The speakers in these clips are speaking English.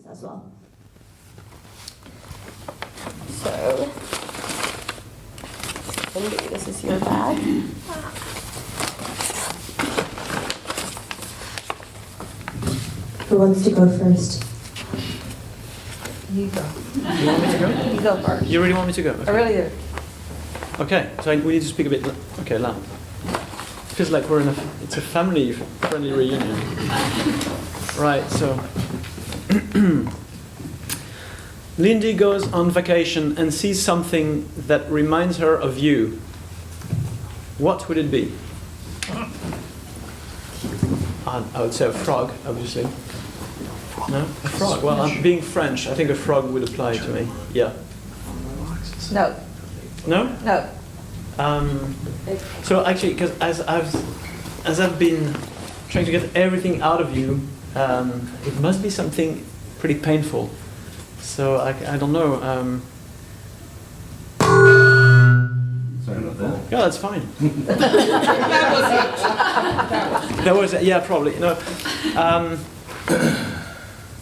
as well. So, Lindy, this is your bag. Who wants to go first? You go. You want me to go? You go first. You really want me to go? I really do. Okay, so we need to speak a bit. Okay, loud. Feels like it's a family-friendly reunion. Right, so. Lindy goes on vacation and sees something that reminds her of you. What would it be? I would say a frog, obviously. No? A frog. Well, I'm being French. I think a frog would apply to me. Yeah. No. No? No. So actually, because as I've been trying to get everything out of you, it must be something pretty painful. So I don't know. Sorry about that. Yeah, that's fine. That was it. Yeah, probably. No.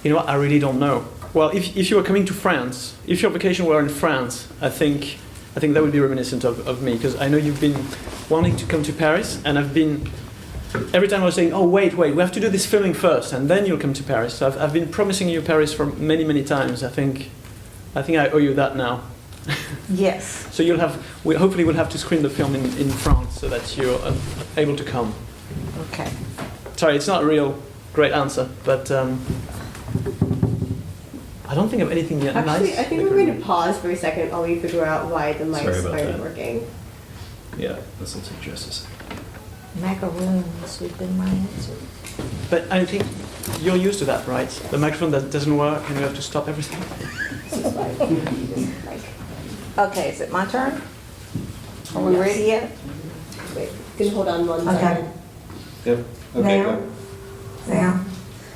You know what? I really don't know. Well, if you were coming to France, if your vacation were in France, I think that would be reminiscent of me, because I know you've been wanting to come to Paris, and I've been, every time I was saying, oh, wait, we have to do this filming first, and then you'll come to Paris. So I've been promising you Paris for many, many times. I think I owe you that now. Yes. So hopefully we'll have to screen the film in France so that you're able to come. Okay. Sorry, it's not a real great answer, but I don't think of anything yet. Actually, nice. I think we're going to pause for a second while we figure out why the Sorry mics about aren't that. working. Yeah, this will take just a second. Macaroons would be my answer. But I think you're used to that, right? The microphone that doesn't work and you have to stop everything. Okay, is it my turn? Are we ready yet? Wait, can you hold on one Okay. second? Yep. Okay, Now? go. Now,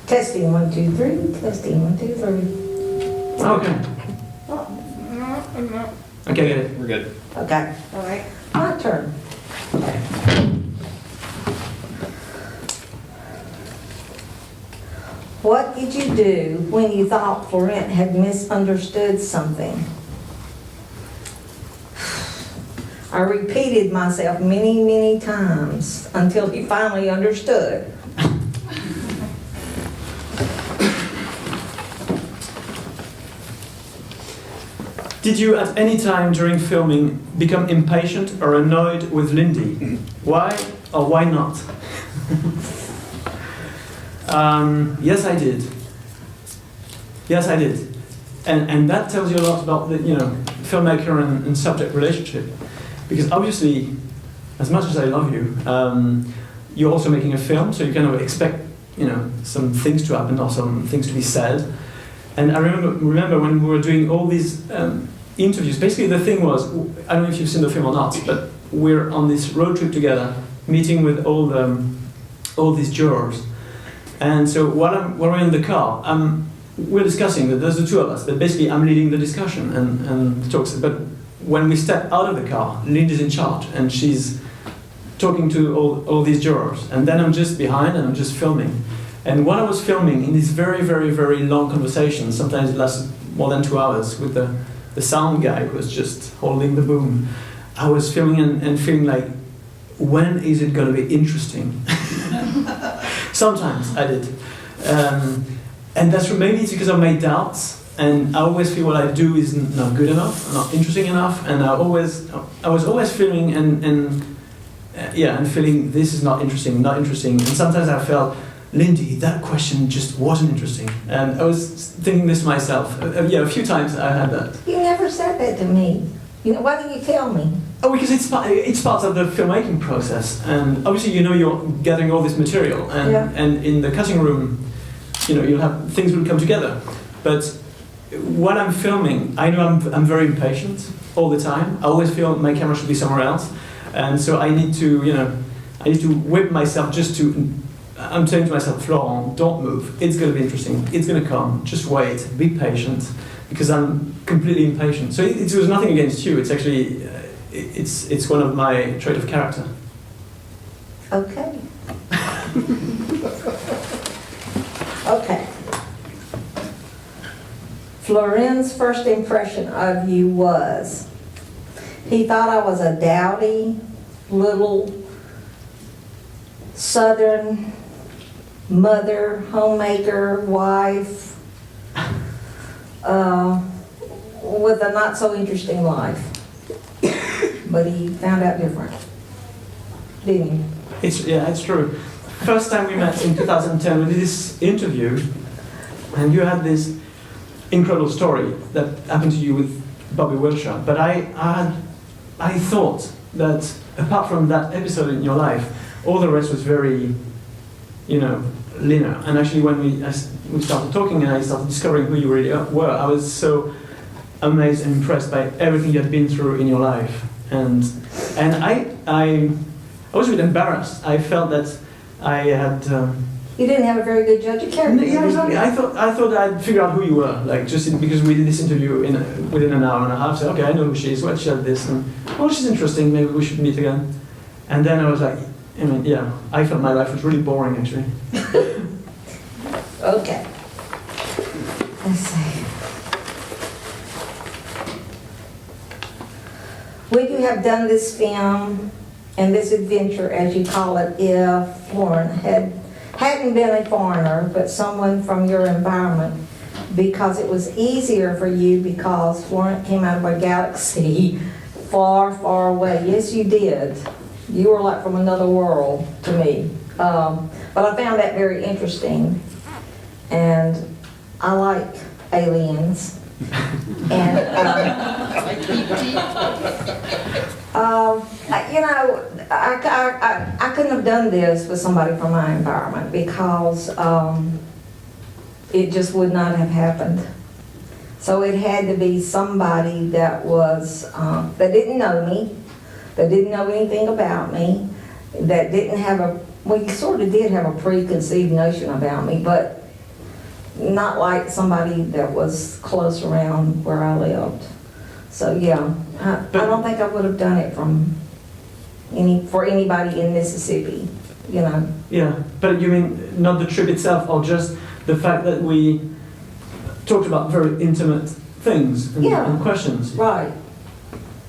testing 1, 2, 3. Testing 1, 2, 3. Okay. Okay, get it. We're good. Okay, All right. my turn. What did you do when you thought Florent had misunderstood something? I repeated myself many, many times until he finally understood. Did you at any time during filming become impatient or annoyed with Lindy? Why or why not? Yes, I did. Yes, I did. And that tells you a lot about the filmmaker and subject relationship. Because obviously, as much as I love you, you're also making a film, so you kind of expect some things to happen or some things to be said. And I remember when we were doing all these interviews, basically the thing was, I don't know if you've seen the film or not, but we're on this road trip together, meeting with all these jurors. And so while we're in the car, we're discussing that there's the two of us, but basically I'm leading the discussion and the talks. But when we step out of the car, Lindy's in charge, and she's talking to all these jurors. And then I'm just behind and I'm just filming. And while I was filming in these very, very, very long conversations, sometimes it lasted more than 2 hours with the sound guy who was just holding the boom, I was filming and feeling like, when is it going to be interesting? Sometimes I did. And that's maybe it's because of my doubts, and I always feel what I do is not good enough, not interesting enough, and I was always feeling and feeling this is not interesting. And sometimes I felt, Lindy, that question just wasn't interesting. And I was thinking this to myself. A few times I had that. You never said that to me. Why didn't you tell me? Oh, because it's part of the filmmaking process, and obviously you're gathering all this material, and in the cutting room, you'll have things will come together. But while I'm filming, I know I'm very impatient all the time. I always feel my camera should be somewhere else, and so I need to whip myself just to. I'm saying to myself, Florent, don't move. It's going to be interesting. It's going to come. Just wait. Be patient, because I'm completely impatient. So it was nothing against you. It's actually, it's one of my trait of character. Okay. Okay. Florent's first impression of you was, he thought I was a dowdy, little southern mother, homemaker, wife, with a not so interesting life. But he found out different, didn't he? It's true. First time we met in 2010, we did this interview, and you had this incredible story that happened to you with Bobby Wilshire. But I thought that apart from that episode in your life, all the rest was very, linear. And actually, when we started talking and I started discovering who you really were, I was so amazed and impressed by everything you had been through in your life. And I was a bit embarrassed. I felt that I had. You didn't have a very good judge of character. Yeah, exactly. I thought I'd figure out who you were, because we did this interview within an hour and a half. So okay, I know who she is. What she had this, and she's interesting. Maybe we should meet again. And then I was like, I felt my life was really boring actually. Okay. Let's see. Would you have done this film and this adventure, as you call it, if Florent hadn't been a foreigner, but someone from your environment, because it was easier for you because Florent came out of a galaxy far, far away? Yes, you did. You were like from another world to me. But I found that very interesting. And I like aliens. And, I couldn't have done this with somebody from my environment because it just would not have happened. So it had to be somebody that was, that didn't know me, that didn't know anything about me, that didn't have you sort of did have a preconceived notion about me, but not like somebody that was close around where I lived. So yeah, I don't think I would have done it for anybody in Mississippi, Yeah, but you mean not the trip itself, or just the fact that we talked about very intimate things and questions? Right.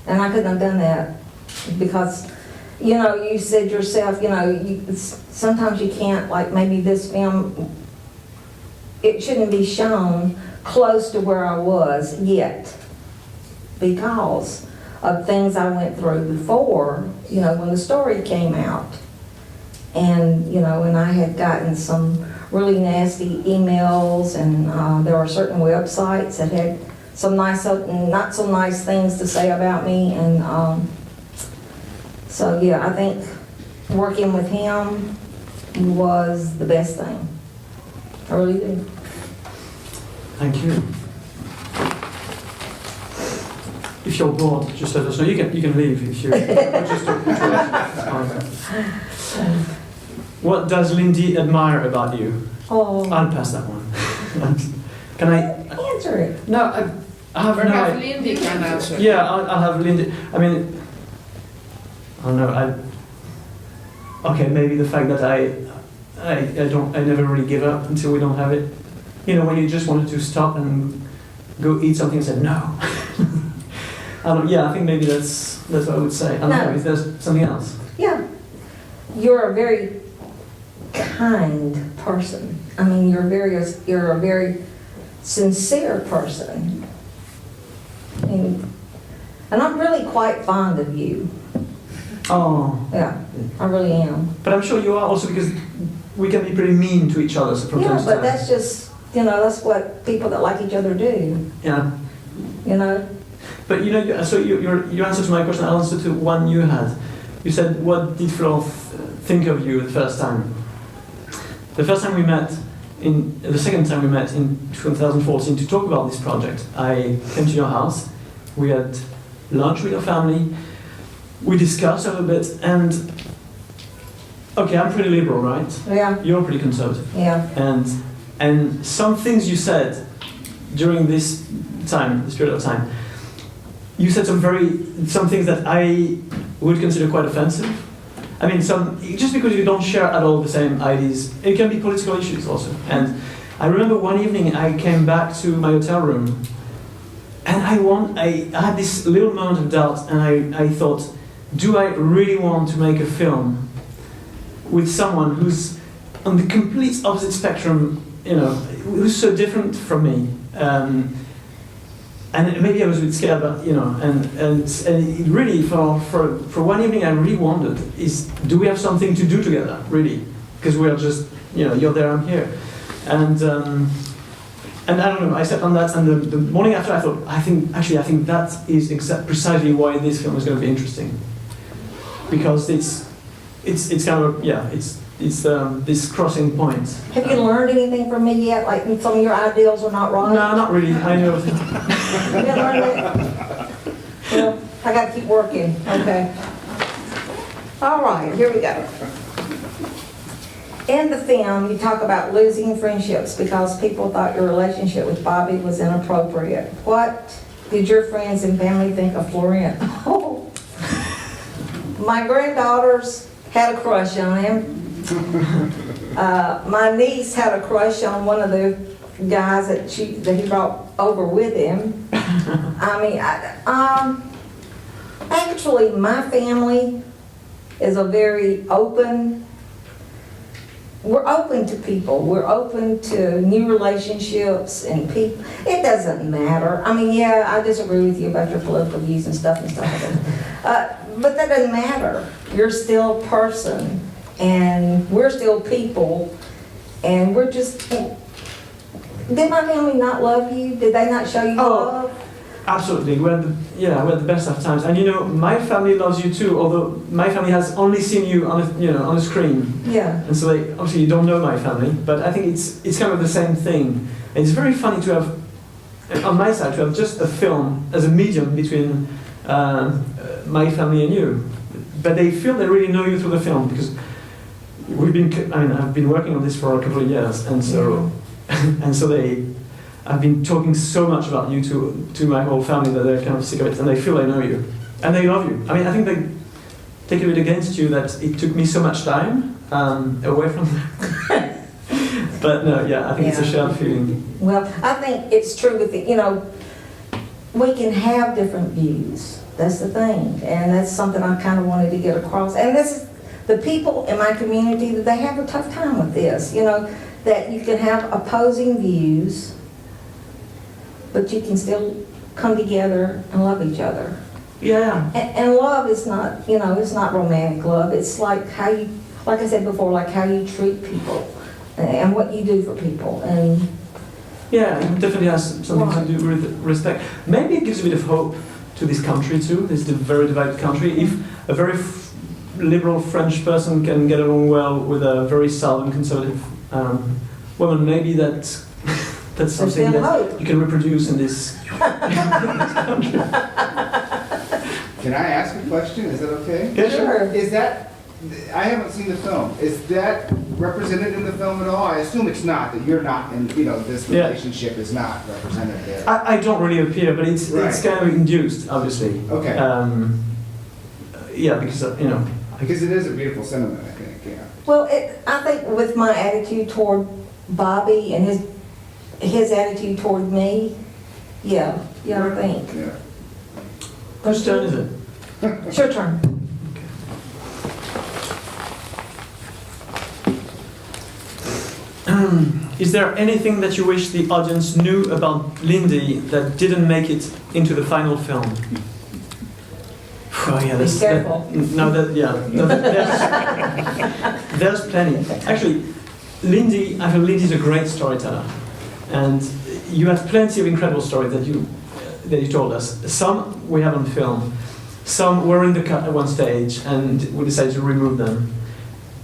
And I couldn't have done that because, you said yourself, sometimes you can't, like maybe this film, it shouldn't be shown close to where I was yet because of things I went through before, when the story came out. And, and I had gotten some really nasty emails, and there were certain websites that had some nice, not so nice things to say about me. And so, yeah, I think working with him was the best thing. I really do. Thank you. If you're bored, just let us know. You can leave if you. Just talk to us. What does Lindy admire about you? Oh, I'll pass that one. Can I answer it. No, I have no Perhaps idea. Lindy can answer. Yeah, I'll have Lindy. I mean, I don't know. Okay, maybe the fact that I never really give up until we don't have it. When you just wanted to stop and go eat something and said no. I think maybe that's what I would say. I don't know if there's something else. Yeah. You're a very kind person. I mean, you're a very sincere person. And I'm really quite fond of you. Oh. Yeah, I really am. But I'm sure you are also, because we can be pretty mean to each other from time Yeah, to but time. that's just, that's what people that like each other do. Yeah. But so your answer to my question, I'll answer to one you had. You said, what did Florent think of you the first time? The second time we met in 2014 to talk about this project, I came to your house. We had lunch with your family. We discussed a little bit, and okay, I'm pretty liberal, right? Yeah. You're pretty conservative. Yeah. And some things you said during this period of time, you said some things that I would consider quite offensive. I mean, just because you don't share at all the same ideas, it can be political issues also. And I remember one evening I came back to my hotel room, and I had this little moment of doubt, and I thought, do I really want to make a film with someone who's on the complete opposite spectrum, who's so different from me? And maybe I was a bit scared, but and it really for one evening I really wondered: do we have something to do together, really? Because we are just you're there, I'm here, and I don't know. I sat on that, and the morning after I thought I think that is precisely why this film is going to be interesting, because it's kind of it's this crossing point. Have you learned anything from me yet? Like some of your ideals are not right? No, not really. I know. You haven't learned it? Well, I got to keep working. Okay. All right, here we go. In the film, you talk about losing friendships because people thought your relationship with Bobby was inappropriate. What did your friends and family think of Florent? Oh, my granddaughters had a crush on him. My niece had a crush on one of the guys that he brought over with him. I mean, actually, my family is a very open. We're open to people. We're open to new relationships and people. It doesn't matter. I mean, yeah, I disagree with you about your political views and stuff like that. But that doesn't matter. You're still a person, and we're still people, and we're just. Did my family not love you? Did they not show you love? Absolutely. We had the best of times, and my family loves you too. Although my family has only seen you on a screen. Yeah. And so they obviously you don't know my family, but I think it's kind of the same thing. And it's very funny to have, on my side, to have just a film as a medium between my family and you. But they feel they really know you through the film because I've been working on this for a couple of years, and so I've been talking so much about you to my whole family that they're kind of sick of it, and they feel they know you, and they love you. I mean, I think they take a bit against you that it took me so much time away from them. But no, I think it's a shared feeling. Well, I think it's true with we can have different views. That's the thing, and that's something I kind of wanted to get across. And this is the people in my community that they have a tough time with this. That you can have opposing views, but you can still come together and love each other. Yeah. And love is not, it's not romantic love. It's like like I said before, like how you treat people and what you do for people. And yeah, it definitely has something to do with respect. Maybe it gives a bit of hope to this country too. This is a very divided country. If a very liberal French person can get along well with a very southern conservative woman, maybe that's something that you can reproduce in this country. Can I ask a question? Is that okay? Yeah, sure. Is that, I haven't seen the film. Is that represented in the film at all? I assume it's not, that you're not, and this relationship is not represented there. I don't really appear, but it's Right. kind of induced, obviously. Okay. Because Because it is a beautiful sentiment, I think, yeah. well, I think with my attitude toward Bobby and his attitude toward me, I think. Yeah. whose turn is it? It's your turn. Is there anything that you wish the audience knew about Lindy that didn't make it into the final film? Oh yeah, Be careful. There's plenty. Actually, I feel Lindy's a great storyteller, and you have plenty of incredible stories that you told us. Some we have on film, some were in the cut at one stage, and we decided to remove them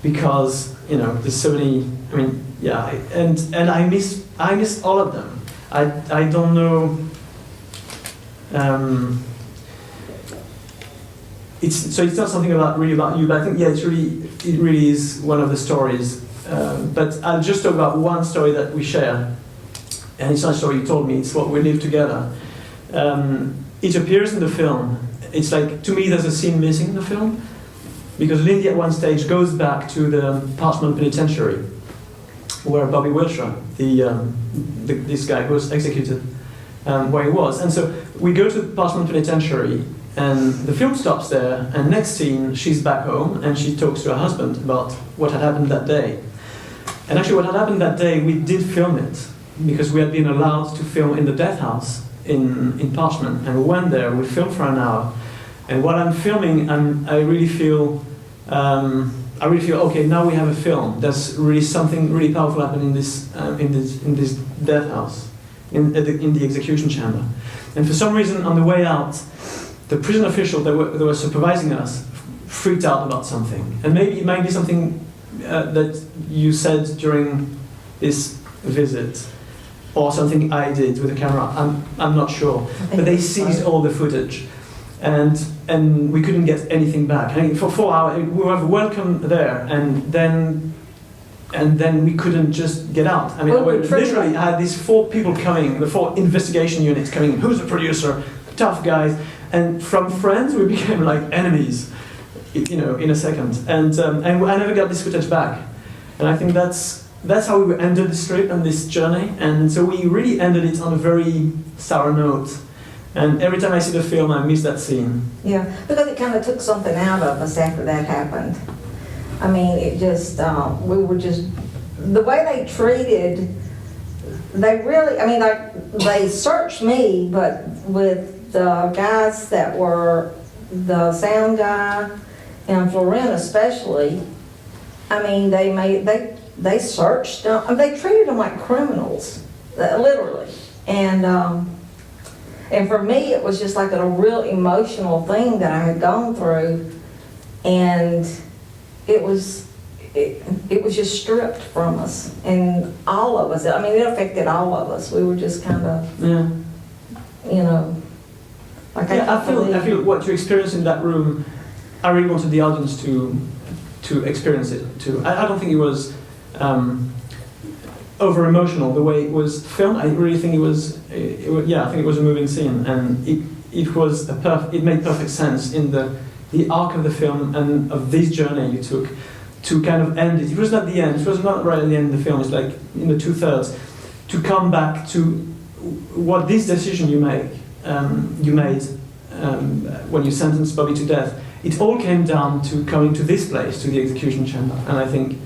because there's so many. I mean, and I miss all of them. I don't know. It's not something really about you, but I think it really is one of the stories. But I'll just talk about one story that we share, and it's not a story you told me. It's what we live together. It appears in the film. It's like, to me, there's a scene missing in the film because Lindy at one stage goes back to the Parchment Penitentiary where Bobby Wilshire, this guy who was executed, where he was. And so we go to Parchment Penitentiary, and the film stops there, and next scene, she's back home, and she talks to her husband about what had happened that day. And actually what had happened that day, we did film it, because we had been allowed to film in the death house in Parchment, and we went there, we filmed for an hour, and while I'm filming, I really feel, okay, now we have a film. There's really something really powerful happening in this death house, in the execution chamber. And for some reason, on the way out, the prison official that were supervising us freaked out about something. And maybe it might be something that you said during this visit, or something I did with the camera. I'm not sure. But they seized all the footage, and we couldn't get anything back. I mean, for 4 hours, we were welcome there, and then we couldn't just get out. I mean, literally, I had these 4 people coming, the 4 investigation units coming in. Who's the producer? Tough guys. And from friends, we became like enemies, in a second. And I never got this footage back. And I think that's how we ended the strip and this journey. And so we really ended it on a very sour note. And every time I see the film, I miss that scene. Yeah, because it kind of took something out of us after that happened. I mean, it just, we were just, the way they treated, they really, I mean, they searched me, but with the guys that were the sound guy and Florent especially, I mean, they searched them, they treated them like criminals, literally. And for me, it was just like a real emotional thing that I had gone through, and it was just stripped from us, and all of us. I mean, it affected all of us. We were just kind of, like I feel what you experienced in that room. I really wanted the audience to experience it too. I don't think it was over emotional the way it was filmed. I really think I think it was a moving scene, and it made perfect sense in the arc of the film and of this journey you took to kind of end it. It was not the end. It was not right at the end of the film. It's like in the 2/3 to come back to what this decision you made when you sentenced Bobby to death. It all came down to coming to this place, to the execution chamber, and I think.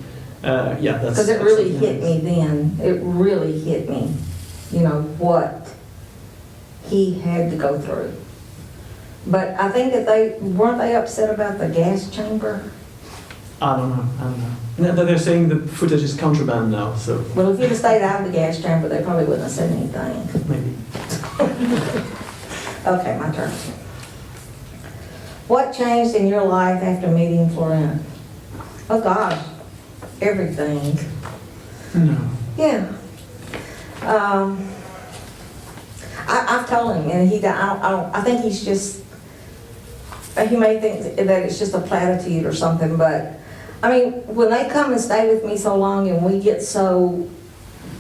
That's because it really hit me then. It really hit me, what he had to go through. But I think that weren't they upset about the gas chamber? I don't know. They're saying the footage is contraband now, so. Well, if you'd have stayed out of the gas chamber, they probably wouldn't have said anything. Maybe. Okay, my turn. What changed in your life after meeting Florent? Oh gosh. Everything. No. Yeah. I've told him, and I think he's just, he may think that it's just a platitude or something, but I mean, when they come and stay with me so long and we get so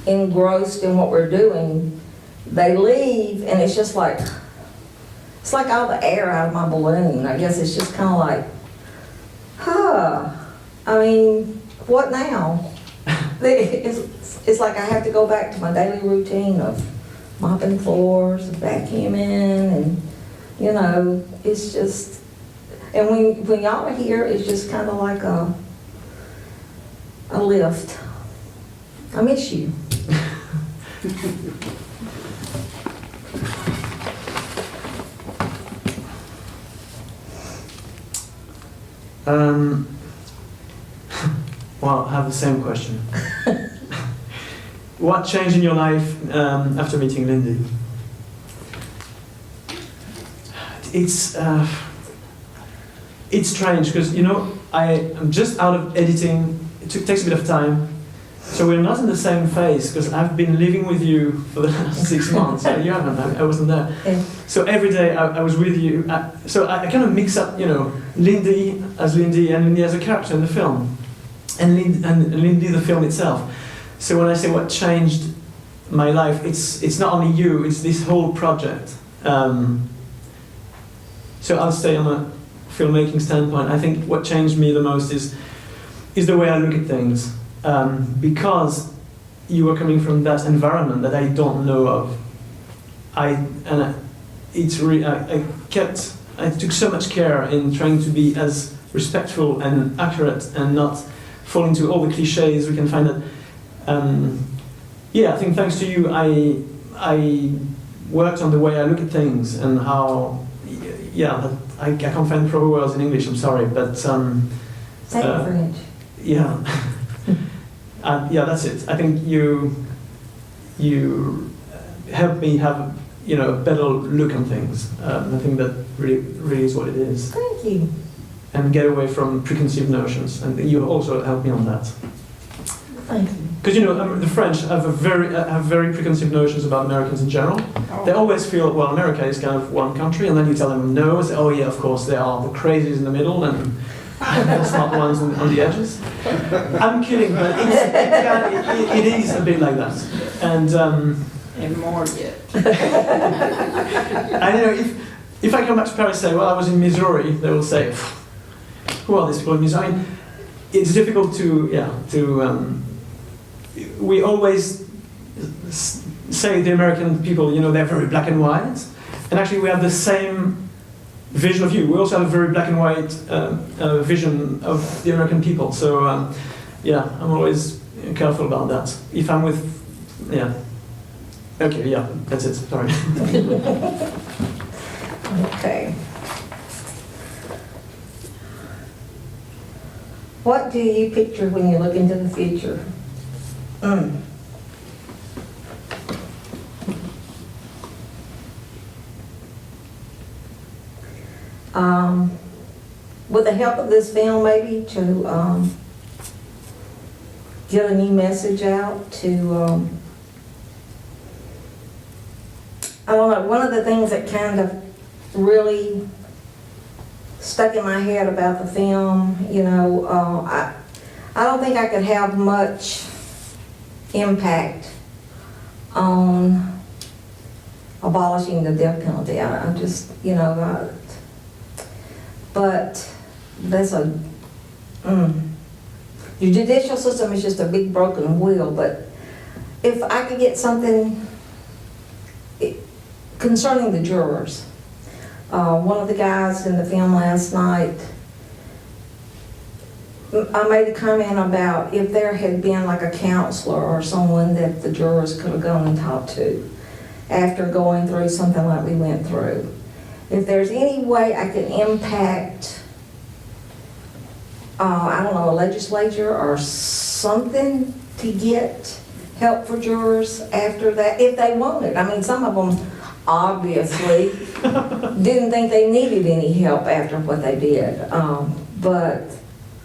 engrossed in what we're doing, they leave and it's just like, it's like all the air out of my balloon. I guess it's just kind of like, I mean, what now? It's like I have to go back to my daily routine of mopping floors, vacuuming, and it's just, and when y'all are here, it's just kind of like a lift. I miss you. Well, I have the same question. What changed in your life after meeting Lindy? It's strange because I am just out of editing. It takes a bit of time, so we're not in the same phase because I've been living with you for the last 6 months. You haven't. I wasn't there. Yeah. So every day I was with you. So I kind of mix up, Lindy as Lindy and Lindy as a character in the film. And Lindy the film itself. So when I say what changed my life, it's not only you, it's this whole project. So I'll stay on a filmmaking standpoint. I think what changed me the most is the way I look at things. Because you were coming from that environment that I don't know of. I took so much care in trying to be as respectful and accurate and not fall into all the cliches we can find that. I think thanks to you, I worked on the way I look at things and how, I can't find proper words in English, I'm sorry, but Same French. yeah. That's it. I think you helped me have a better look on things. I think that really is what it is. Thank you. And get away from preconceived notions. And you also helped me on that. Thank you. Because the French have very preconceived notions about Americans in general. They always feel, well, America is kind of one country, and then you tell them no, say, oh yeah, of course, they are the crazies in the middle and the smart ones on the edges. I'm kidding, but it is a bit like that. And more yet. I know if I come back to Paris and say, well, I was in Missouri, they will say, who are these people in Missouri? It's difficult we always say the American people, they're very black and white, and actually we have the same vision of you. We also have a very black and white vision of the American people. So I'm always careful about that. If I'm with, that's it. Sorry. Okay. What do you picture when you look into the future? With the help of this film, maybe to get a new message out to, I don't know, one of the things that kind of really stuck in my head about the film, I don't think I could have much impact on abolishing the death penalty. I'm just, but there's the judicial system is just a big broken wheel, but if I could get something concerning the jurors. One of the guys in the film last night, I made a comment about if there had been like a counselor or someone that the jurors could have gone and talked to after going through something like we went through. If there's any way I can impact, I don't know, a legislature or something to get help for jurors after that, if they want it. I mean, some of them obviously didn't think they needed any help after what they did. But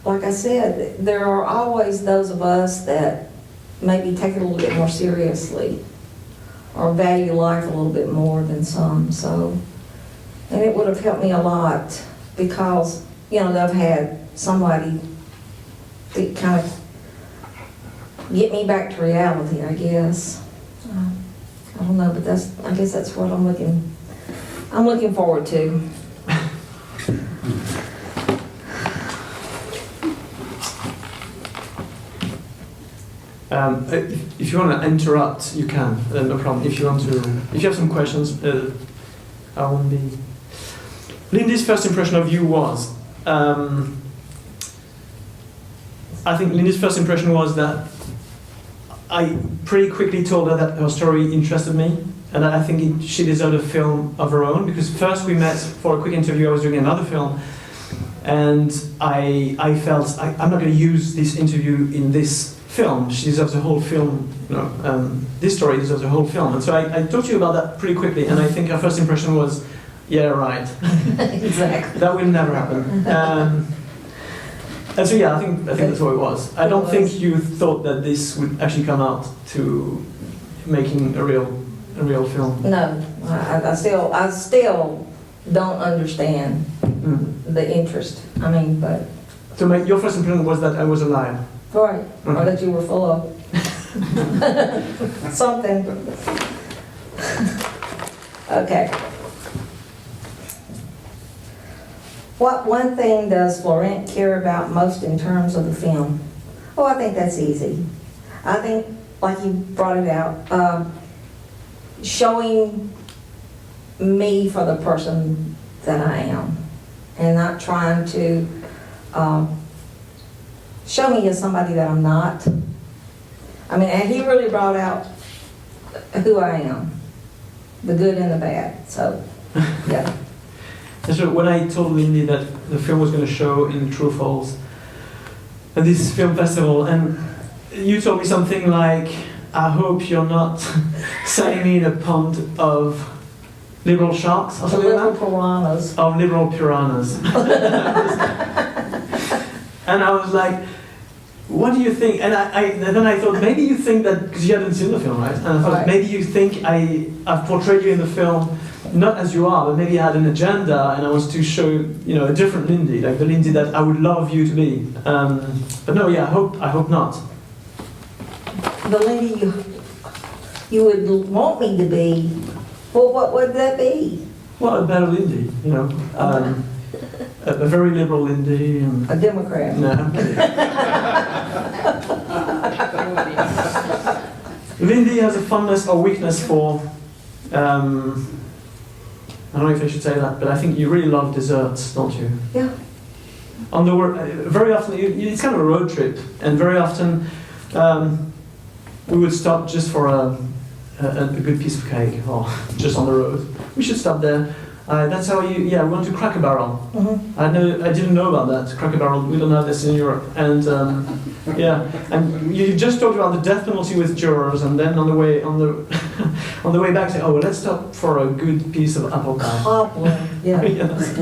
like I said, there are always those of us that maybe take it a little bit more seriously or value life a little bit more than some. So, and it would have helped me a lot because, they've had somebody that kind of get me back to reality, I guess. I don't know, but I guess that's what I'm looking forward to. If you want to interrupt, you can. No problem. If you have some questions, I won't be. Lindy's first impression of you was. I think Lindy's first impression was that I pretty quickly told her that her story interested me, and that I think she deserved a film of her own. Because first we met for a quick interview. I was doing another film. And I felt I'm not going to use this interview in this film. She deserves a whole film. This story deserves a whole film. And so I talked to you about that pretty quickly. And I think our first impression was, yeah, right. Exactly. That will never happen. And so I think that's what it was. I don't think you thought that this would actually come out to making a real film. No, I still don't understand the interest. I mean, but. So your first impression was that I was a liar. Right, or that you were full of something. Okay. What one thing does Florent care about most in terms of the film? Oh, I think that's easy. I think like you brought it out, showing me for the person that I am, and not trying to show me as somebody that I'm not. I mean, and he really brought out who I am, the good and the bad. So, yeah. And so when I told Lindy that the film was going to show in True Falls at this film festival, and you told me something like, I hope you're not sending me in a pond of liberal sharks or something Little like that? piranhas. Of liberal piranhas. And I was like, what do you think? And then I thought, maybe you think that, because you hadn't seen the film, right? And I thought, Right. maybe you think I've portrayed you in the film, not as you are, but maybe I had an agenda and I wanted to show, a different Lindy, like the Lindy that I would love you to be. But no, yeah, I hope not. The Lindy you would want me to be, well, what would that be? Well, a better Lindy, a very liberal Lindy. And, A Democrat. no, I'm kidding. Lindy has a fondness or weakness for, I don't know if I should say that, but I think you really love desserts, don't you? Yeah. On the work, very often, it's kind of a road trip, and very often we would stop just for a good piece of cake, or just on the road. We should stop there. That's how we went to Cracker Barrel. Mm-hmm. I didn't know about that, Cracker Barrel. We don't have this in Europe. And and you just talked about the death penalty with jurors, and then on the way on the way back, say, oh, well, let's stop for a good piece of apple pie. Cobbler, yeah. Yes.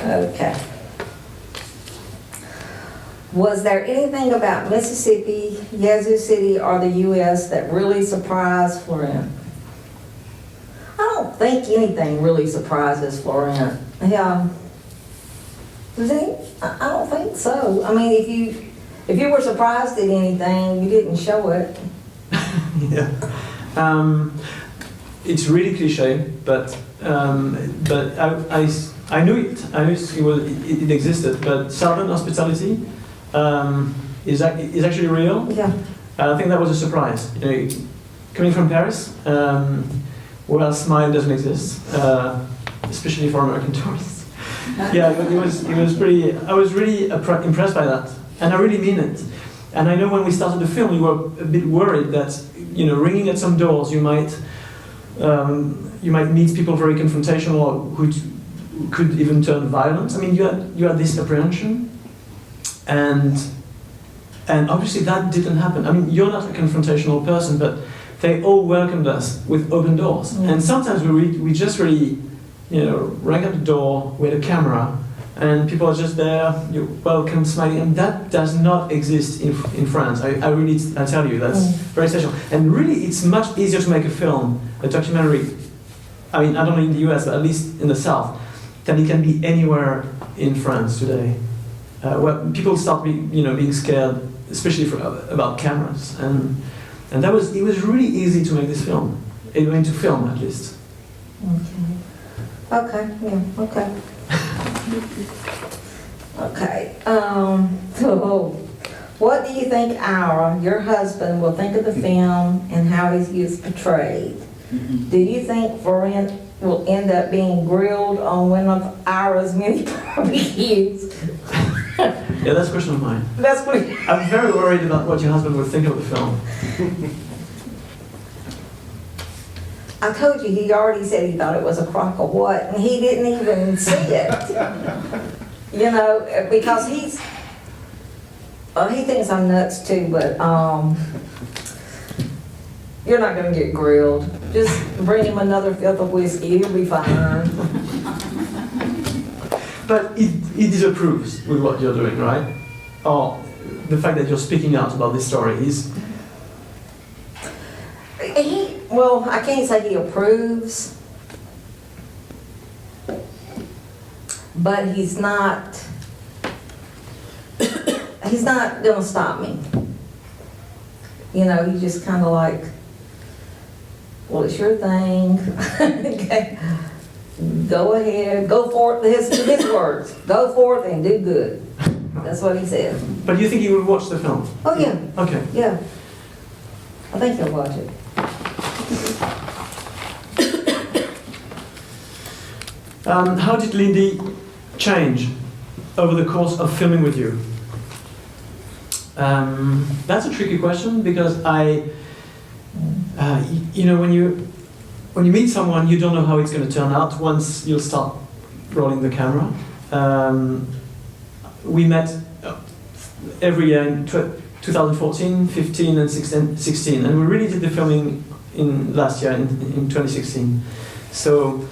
Okay. Was there anything about Mississippi, Yazoo City, or the U.S. that really surprised Florent? I don't think anything really surprises Florent. Yeah. Does he? I don't think so. I mean, if you were surprised at anything, you didn't show it. Yeah. It's really cliche, but I knew it. I knew it existed. But Southern hospitality is actually real. Yeah. I think that was a surprise. Coming from Paris, where smile doesn't exist, especially for American tourists. Yeah, it was pretty. I was really impressed by that, and I really mean it. And I know when we started the film, we were a bit worried that ringing at some doors, you might meet people very confrontational or who could even turn violent. I mean, you had this apprehension, and obviously that didn't happen. I mean, you're not a confrontational person, but they all welcomed us with open doors. Mm. And sometimes we just really, rang at the door with a camera, and people are just there, you're welcome, smiling, and that does not exist in France. I tell you, that's very special. And really, it's much easier to make a film, a documentary, I mean, I don't know in the US, but at least in the South, than it can be anywhere in France today. Where people start being scared, especially about cameras. And it was really easy to make this film, to film at least. Okay, yeah, okay. Okay, so what do you think your husband, will think of the film and how he is portrayed? Do you think Florent will end up being grilled on one of Ira's many barbecues? Yeah, that's a question of mine. That's what I'm very worried about what your husband would think of the film. I told you, he already said he thought it was a crock of what, and he didn't even see it. Because he thinks I'm nuts too, but you're not gonna get grilled. Just bring him another fifth of whiskey, he'll be fine. But he disapproves with what you're doing, right? Or the fact that you're speaking out about this story is... Well, I can't say he approves, but he's not gonna stop me. He's just kind of like, well, it's your thing. Okay. Go ahead, go forth, his words, go forth and do good. That's what he said. But you think he will watch the film? Oh, yeah, Okay. yeah. I think he'll watch it. How did Lindy change over the course of filming with you? That's a tricky question because you know, when you meet someone, you don't know how it's going to turn out once you start rolling the camera. We met every year in 2014, 15, and 16, and we really did the filming in last year in 2016. So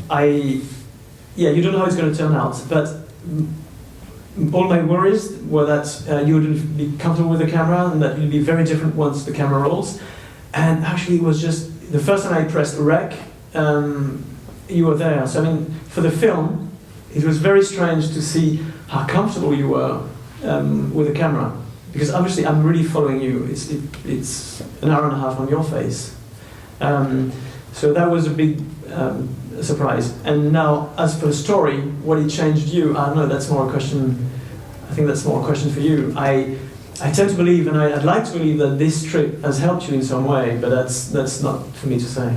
you don't know how it's going to turn out, but all my worries were that you wouldn't be comfortable with the camera and that you'd be very different once the camera rolls. And actually, it was just the first time I pressed rec, you were there. So I mean, for the film, it was very strange to see how comfortable you were with the camera, because obviously I'm really following you. It's an hour and a half on your face. So that was a big surprise. And now, as for the story, what it changed you, I don't know, that's more a question, I think that's more a question for you. I tend to believe, and I'd like to believe, that this trip has helped you in some way, but that's not for me to say.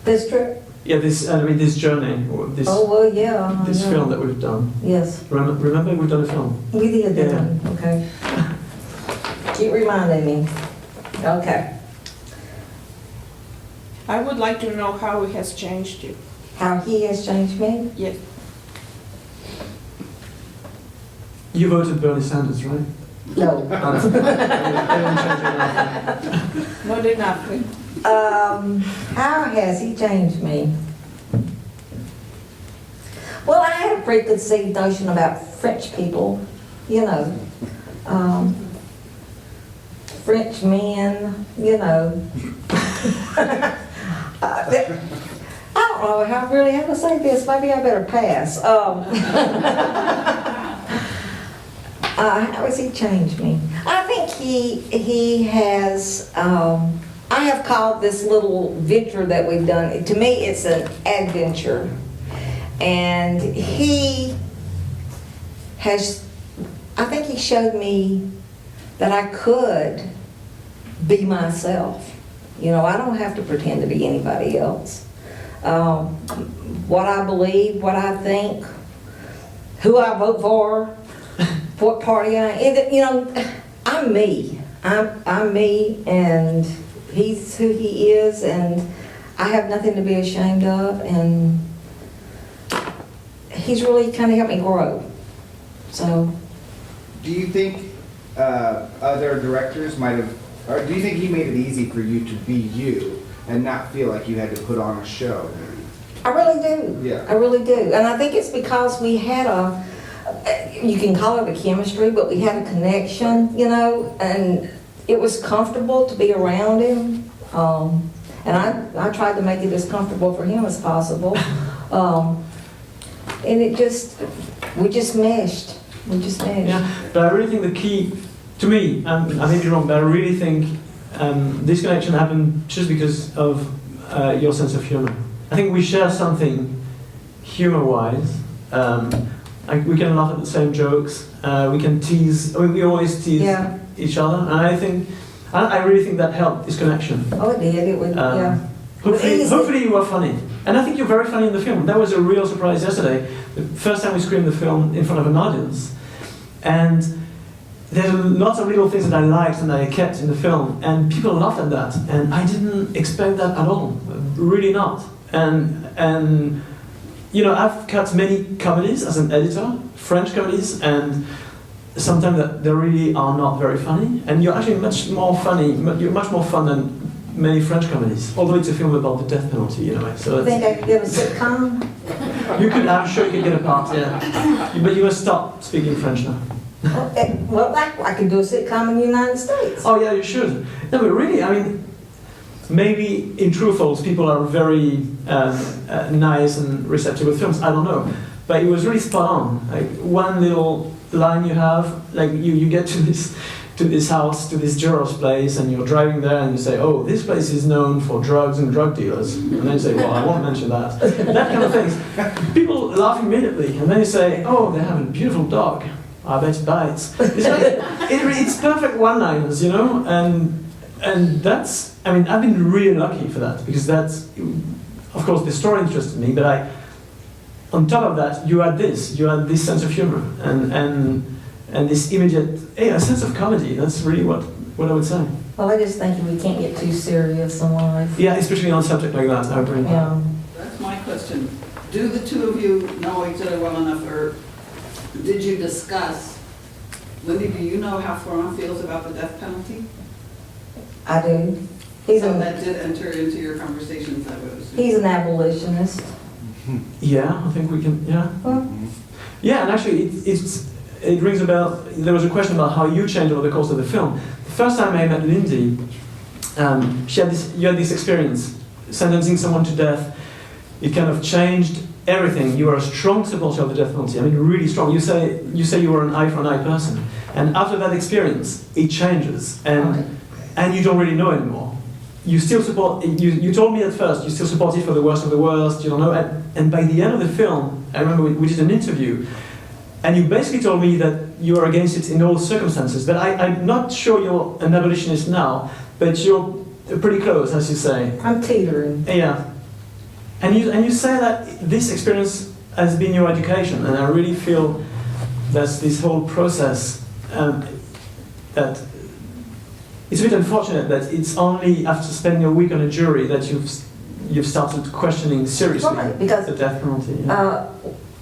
This trip? Yeah, this journey, or this, Oh, well, yeah. this yeah. film that we've done. Yes, Remember we've done a film? we did, Yeah. didn't we? Okay. Keep reminding me. Okay. I would like to know how it has changed you. How he has changed me? Yes. You voted Bernie Sanders, right? No. I didn't change anything. No, did not. How has he changed me? Well, I had a preconceived notion about French people, you know. French men, you know. I don't know how really how to say this. Maybe I better pass. How has he changed me? I think he has. I have called this little venture that we've done. To me, it's an adventure, and he has. I think he showed me that I could be myself. You know, I don't have to pretend to be anybody else. What I believe, what I think, who I vote for, what party I am. You know, I'm me. I'm me, and he's who he is, and I have nothing to be ashamed of, and he's really kind of helped me grow. So. Do you think other directors might have, or do you think he made it easy for you to be you and not feel like you had to put on a show? I really do. Yeah. I really do. And I think it's because we had you can call it a chemistry, but we had a connection, you know, and it was comfortable to be around him. And I tried to make it as comfortable for him as possible. And we just meshed. We just meshed. Yeah, but I really think the key, to me, I may be wrong, but I really think this connection happened just because of your sense of humor. I think we share something humor-wise. We can laugh at the same jokes. We can tease. I mean, we always tease each other, and I really think that helped this connection. Oh, it did. It would. Yeah. Hopefully you were funny, and I think you're very funny in the film. That was a real surprise yesterday. The first time we screened the film in front of an audience, and there's lots of little things that I liked and that I kept in the film, and people laughed at that, and I didn't expect that at all. Really not. And you know, I've cut many comedies as an editor, French comedies, and sometimes they really are not very funny. And you're actually much more funny. You're much more fun than many French comedies. Although it's a film about the death penalty, in a way. So You think I could get a sitcom? you could, I'm sure you could get a part, yeah. But you must stop speaking French now. Well, I could do a sitcom in the United States. Oh yeah, you should. No, but really, I mean, maybe in true or false, people are very nice and receptive with films. I don't know, but it was really spot on. Like one little line you have, like you get to this house, to this juror's place, and you're driving there, and you say, "Oh, this place is known for drugs and drug dealers," and then you say, "Well, I won't mention that." That kind of things. People laugh immediately, and then you say, "Oh, they have a beautiful dog." I bet it bites. It's like, it's perfect one-liners, you know, and that's, I mean, I've been really lucky for that, because that's, of course, the story interested me, but on top of that, you had this sense of humor, and this immediate, a sense of comedy. That's really what I would say. Well, I just think we can't get too serious in life. Yeah, especially on a subject like that, I agree. Yeah. That's my question. Do the two of you know each other well enough, or did you discuss, Lindy, do you know how Florent feels about the death penalty? I do. He's So an, that did enter into your conversations, I would assume. he's an abolitionist. Yeah, I think we can, yeah. Well, Yeah, and actually, it rings a bell. There was a question about how you changed over the course of the film. The first time I met Lindy, you had this experience, sentencing someone to death. It kind of changed everything. You were a strong supporter of the death penalty. I mean, really strong. You say you were an eye for an eye person, and after that experience, it changes, and you don't really know anymore. You still support. You told me at first you still support it for the worst of the worst. You don't know, and by the end of the film, I remember we did an interview. And you basically told me that you are against it in all circumstances. But I'm not sure you're an abolitionist now, but you're pretty close, as you say. I'm teetering. Yeah. And you say that this experience has been your education, and I really feel that this whole process, that it's a bit unfortunate that it's only after spending a week on a jury that you've started questioning seriously Right, because, the death penalty. Yeah.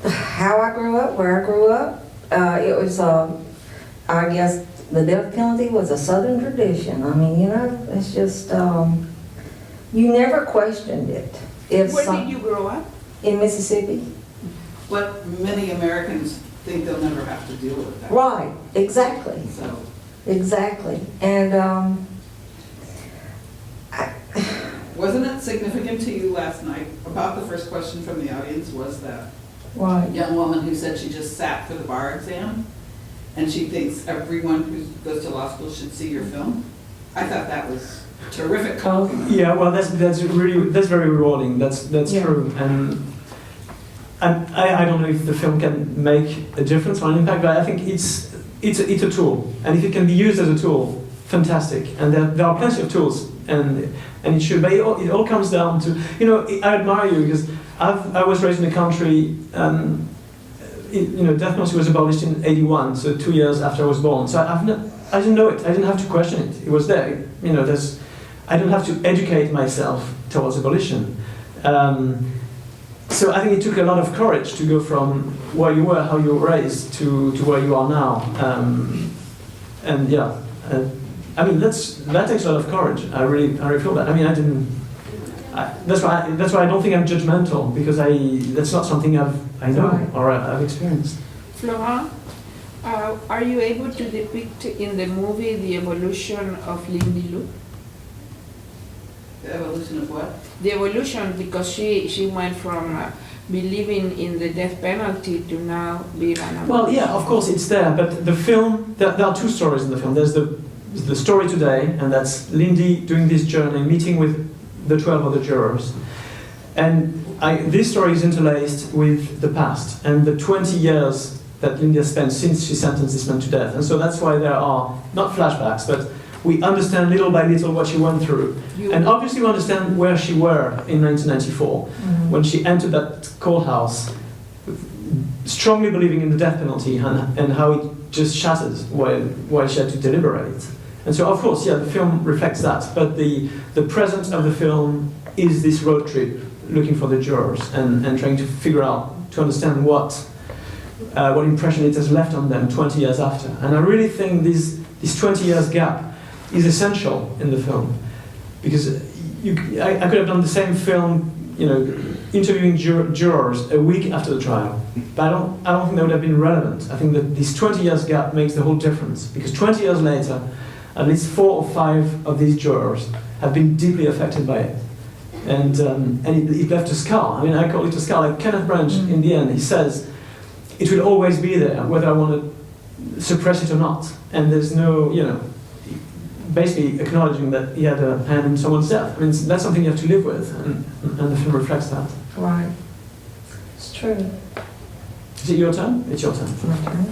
how I grew up, where I grew up, it was, I guess, the death penalty was a Southern tradition. I mean, you know, it's just, you never questioned it. If Where some- did you grow up? In Mississippi. But many Americans think they'll never have to deal with that. Right, exactly, So, exactly. And, wasn't it significant to you last night, about the first question from the audience was that right. young woman who said she just sat for the bar exam, and she thinks everyone who goes to law school should see your film? I thought that was terrific compliment. Yeah, well, that's very rewarding. That's Yeah. true, and I don't know if the film can make a difference or an impact, but I think it's a tool, and if it can be used as a tool, fantastic. And there are plenty of tools, and it should. But it all comes down to, you know, I admire you because I was raised in a country. Death penalty was abolished in '81, so 2 years after I was born. So I didn't know it. I didn't have to question it. It was there. You know, I don't have to educate myself towards abolition. So I think it took a lot of courage to go from where you were, how you were raised, to where you are now. I mean, that takes a lot of courage. I really feel that. I mean, that's why I don't think I'm judgmental, because that's not something I know Right. or I've experienced. Florent, are you able to depict in the movie the evolution of Lindy Lou? The evolution of what? The evolution, because she went from believing in the death penalty to now being an Well, yeah, of course it's there, but the film, there are two stories in the film. There's the story today, and that's Lindy doing this journey, meeting with the 12 other jurors. And this story is interlaced with the past and the 20 years that Lindy has spent since she sentenced this man to death. And so that's why there are, not flashbacks, but we understand little by little what she went through. And obviously we understand where she were in 1994, when she entered that courthouse, strongly believing in the death penalty and how it just shattered while she had to deliberate. And so, of course, yeah, the film reflects that, but the present of the film is this road trip, looking for the jurors and trying to figure out, to understand what impression it has left on them 20 years after. And I really think this 20 years gap is essential in the film, because I could have done the same film, you know, interviewing jurors a week after the trial, but I don't think that would have been relevant. I think that this 20 years gap makes the whole difference, because 20 years later, at least 4 or 5 of these jurors have been deeply affected by it. And it left a scar. I mean, I call it a scar. Like Kenneth Branch, in the end, he says, it will always be there, whether I want to suppress it or not. And there's no, you know, basically acknowledging that he had a hand in someone's death. I mean, that's something you have to live with, and the film reflects that. Right. It's true. Is it your turn? It's your turn. My turn.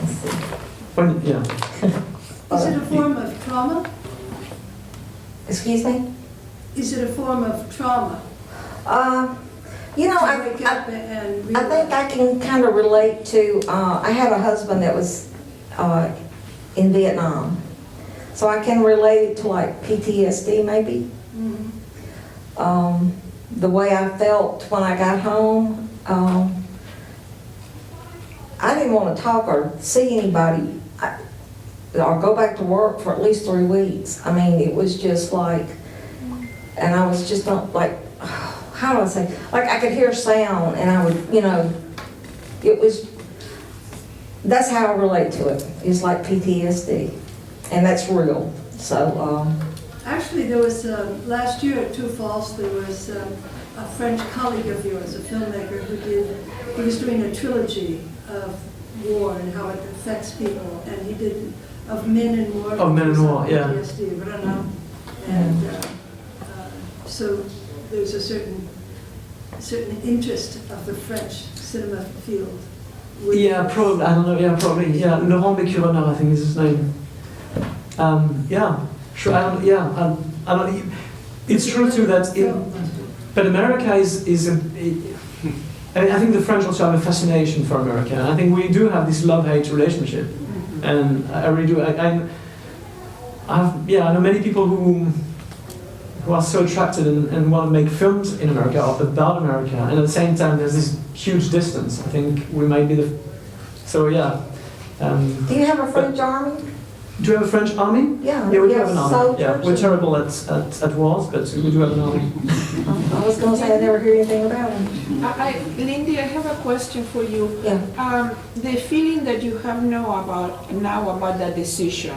Let's see. Yeah. Is it a form of trauma? Excuse me? Is it a form of trauma? You know, To wake up and I think I can kind of relate to, I had a husband that was in Vietnam. So I can relate it to like PTSD maybe. The way I felt when I got home, I didn't want to talk or see anybody or go back to work for at least 3 weeks. I mean, it was just like, and I was just not like, how do I say, like I could hear sound and I would, you know, it was, that's how I relate to it. It's like PTSD, and that's real. So, Actually, there was, last year at Two Falls, there was a French colleague of yours, a filmmaker, he was doing a trilogy of war and how it affects people, and he did of Men in War. Of Men in War, yeah. PTSD, and so there's a certain interest of the French cinema field. with Yeah, this. probably. I don't know. Yeah, probably. Yeah, Laurent Picturehouse, I think is his name. Yeah, sure. I don't. It's true too that but America is I mean, I think the French also have a fascination for America. And I think we do have this love-hate relationship, and I really do. I know many people who are so attracted and want to make films in America or about America, and at the same time there's this huge distance. I think we might be the. So yeah. do you have a French army? Do you have a French army? Yeah. Yeah, we do you have an army. soldiers Yeah, we're and- terrible at wars, but we do have an army. I was gonna say I never hear anything about him. Lindy, I have a question for you. Yeah. The feeling that you have now about that decision,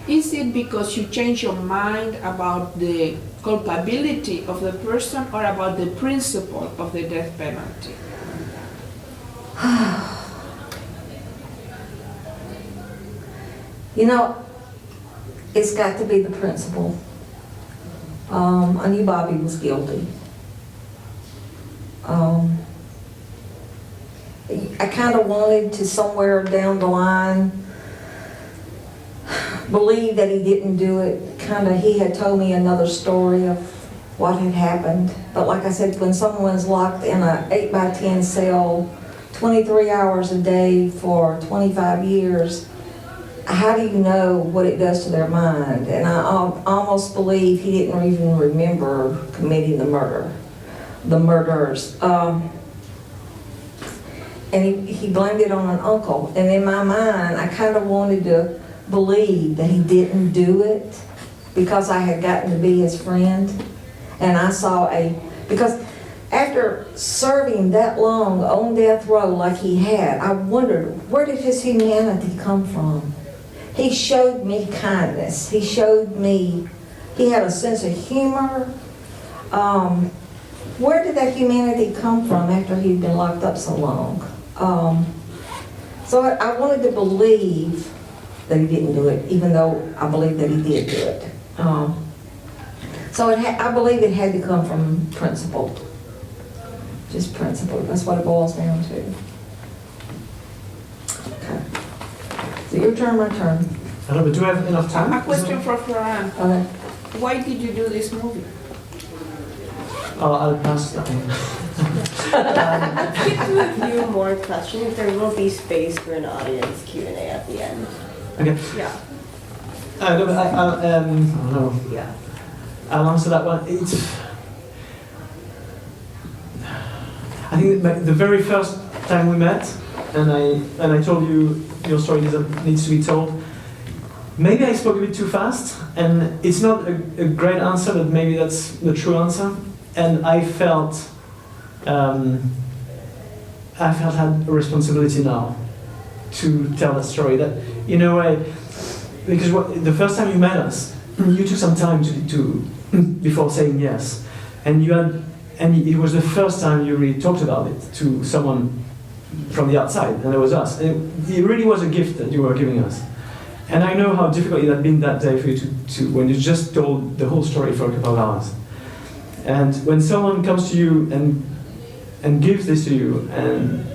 is it because you change your mind about the culpability of the person or about the principle of the death penalty? You know, it's got to be the principal. I knew Bobby was guilty. I kind of wanted to somewhere down the line believe that he didn't do it. He had told me another story of what had happened. But like I said, when someone's locked in a 8x10 cell 23 hours a day for 25 years, how do you know what it does to their mind? And I almost believe he didn't even remember committing the murders. And he blamed it on an uncle. And in my mind, I kind of wanted to believe that he didn't do it because I had gotten to be his friend. And I saw because after serving that long on death row like he had, I wondered, where did his humanity come from? He showed me kindness. He showed me, he had a sense of humor. Where did that humanity come from after he'd been locked up so long? So I wanted to believe that he didn't do it, even though I believe that he did do it. So I believe it had to come from principle. Just principle. That's what it boils down to. Okay. So your turn, my turn. I don't know, but do I have enough time? A question for Florent. Okay. Why did you do this movie? Oh, I'll pass that one. Get to a few more questions. There will be space for an audience Q&A at the end. Okay. Yeah. I don't know. Yeah. I'll answer that one. I think that the very first time we met, and I told you your story needs to be told. Maybe I spoke a bit too fast, and it's not a great answer, but maybe that's the true answer. And I felt I had a responsibility now to tell that story. That in a way, because the first time you met us, you took some time to before saying yes, and it was the first time you really talked about it to someone from the outside, and it was us. And it really was a gift that you were giving us. And I know how difficult it had been that day for you to when you just told the whole story for a couple of hours. And when someone comes to you and gives this to you, and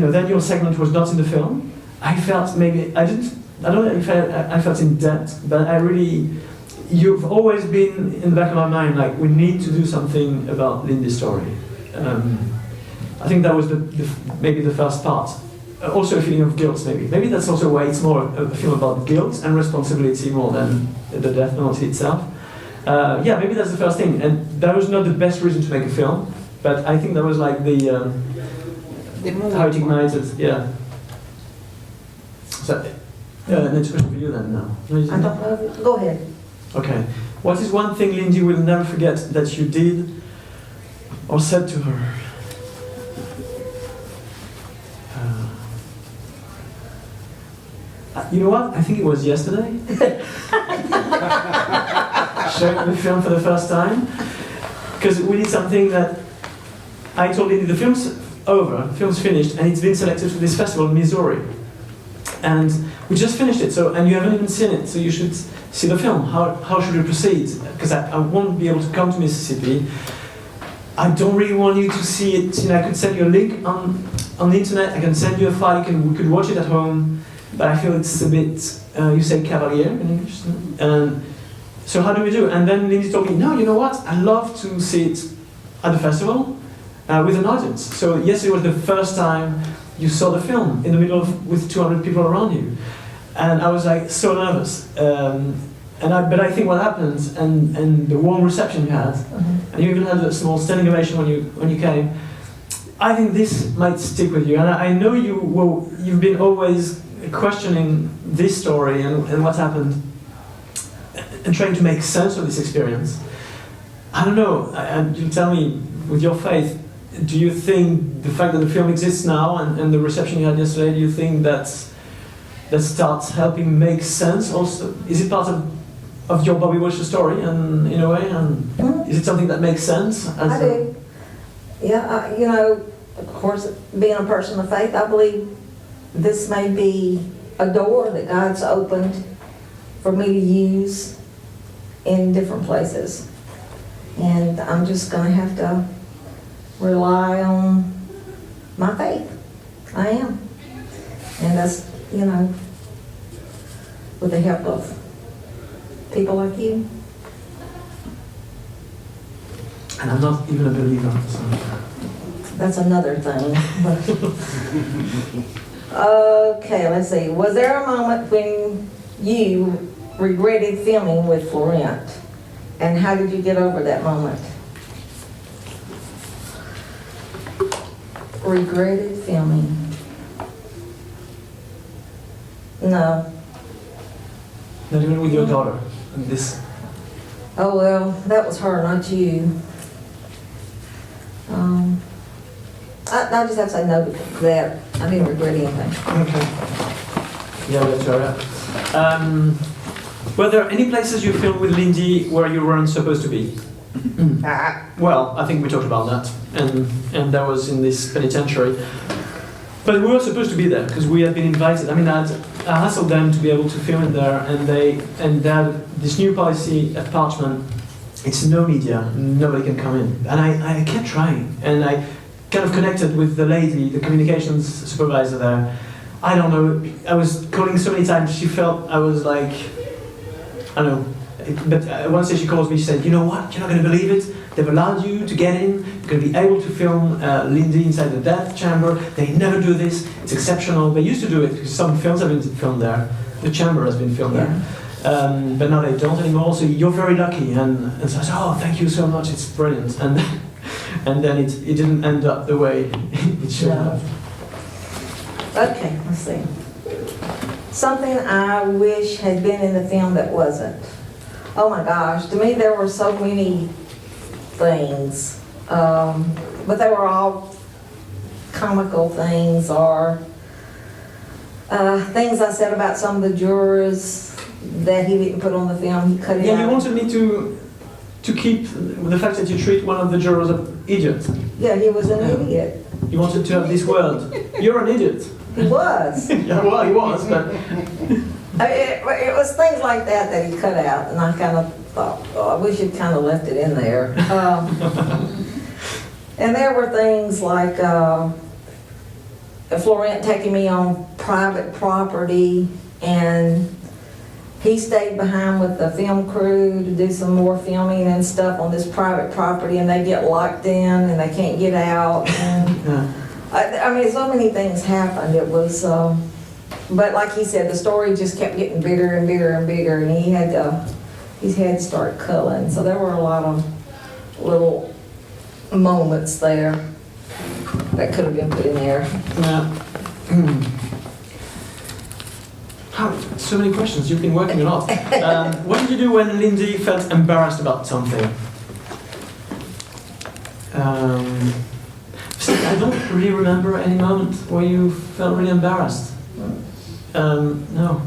then your segment was not in the film. I felt maybe, I don't know if I felt in debt, but you've always been in the back of my mind, like, we need to do something about Lindy's story. I think that was maybe the first part. Also a feeling of guilt, maybe. Maybe that's also why it's more a film about guilt and responsibility more than the death penalty itself. Yeah, maybe that's the first thing. And that was not the best reason to make a film, but I think that was like the how it ignited, yeah. So, next question for you then now. I don't know. Go ahead. Okay. What is one thing Lindy will never forget that you did or said to her? You know what? I think it was yesterday. Showing the film for the first time. Because we did something that I told Lindy, the film's over, the film's finished, and it's been selected for this festival in Missouri. And we just finished it, and you haven't even seen it, so you should see the film. How should we proceed? Because I won't be able to come to Mississippi. I don't really want you to see it. I could send you a link on the internet. I can send you a file. We could watch it at home. But I feel it's a bit, you say cavalier in English. So how do we do? And then Lindy told me, no, you know what? I love to see it at the festival with an audience. So yesterday was the first time you saw the film in the middle with 200 people around you. And I was like so nervous. But I think what happened, and the warm reception you had, and you even had a small standing ovation when you came, I think this might stick with you. And I know you've been always questioning this story and what's happened, and trying to make sense of this experience. I don't know, and you tell me, with your faith, do you think the fact that the film exists now and the reception you had yesterday, do you think that starts helping make sense also? Is it part of your Bobby Wilshire story, and in a way, and is it something that makes sense? I do. Yeah, of course, being a person of faith, I believe this may be a door that God's opened for me to use in different places. And I'm just going to have to rely on my faith. I am. And that's, with the help of people like you. And I'm not even a believer, so. That's another thing. Okay, let's see. Was there a moment when you regretted filming with Florent? And how did you get over that moment? Regretted filming? No. Not even with your daughter. And this. Oh well, that was her, not you. I just have to say no to that. I didn't regret anything. Okay. Yeah, that's all right. Were there any places you filmed with Lindy where you weren't supposed to be? Well, I think we talked about that, and that was in this penitentiary. But we were supposed to be there because we had been invited. I mean, I hassled them to be able to film it there, and they had this new policy at Parchment. It's no media, nobody can come in. And I kept trying, and I kind of connected with the lady, the communications supervisor there. I don't know, I was calling so many times, she felt I was like, I don't know, but one day she calls me, she said, you know what, you're not going to believe it, they've allowed you to get in, you're going to be able to film Lindy inside the death chamber, they never do this, it's exceptional. They used to do it, because some films have been filmed there, the chamber has been filmed there. But now they don't anymore, so you're very lucky. And so I said, oh, thank you so much, it's brilliant. And then it didn't end up the way it should have. Okay, let's see. Something I wish had been in the film that wasn't. Oh my gosh, to me there were so many things. But they were all comical things or things I said about some of the jurors that he didn't put on the film, he cut it out. Yeah, you wanted me to keep the fact that you treat one of the jurors an idiot. Yeah, he was an idiot. You wanted to have this word. You're an idiot. He was. Yeah, well, he was, but... It was things like that he cut out, and I kind of thought, oh, I wish he'd kind of left it in there. And there were things like, Florent taking me on private property, and he stayed behind with the film crew to do some more filming and stuff on this private property, and they get locked in and they can't get out. And Yeah. I mean, so many things happened. It was, but like he said, the story just kept getting bigger and bigger and bigger, and his head started culling. So there were a lot of little moments there that could have been put in there. Yeah. So many questions. You've been working a lot. What did you do when Lindy felt embarrassed about something? I don't really remember any moment where you felt really embarrassed. No.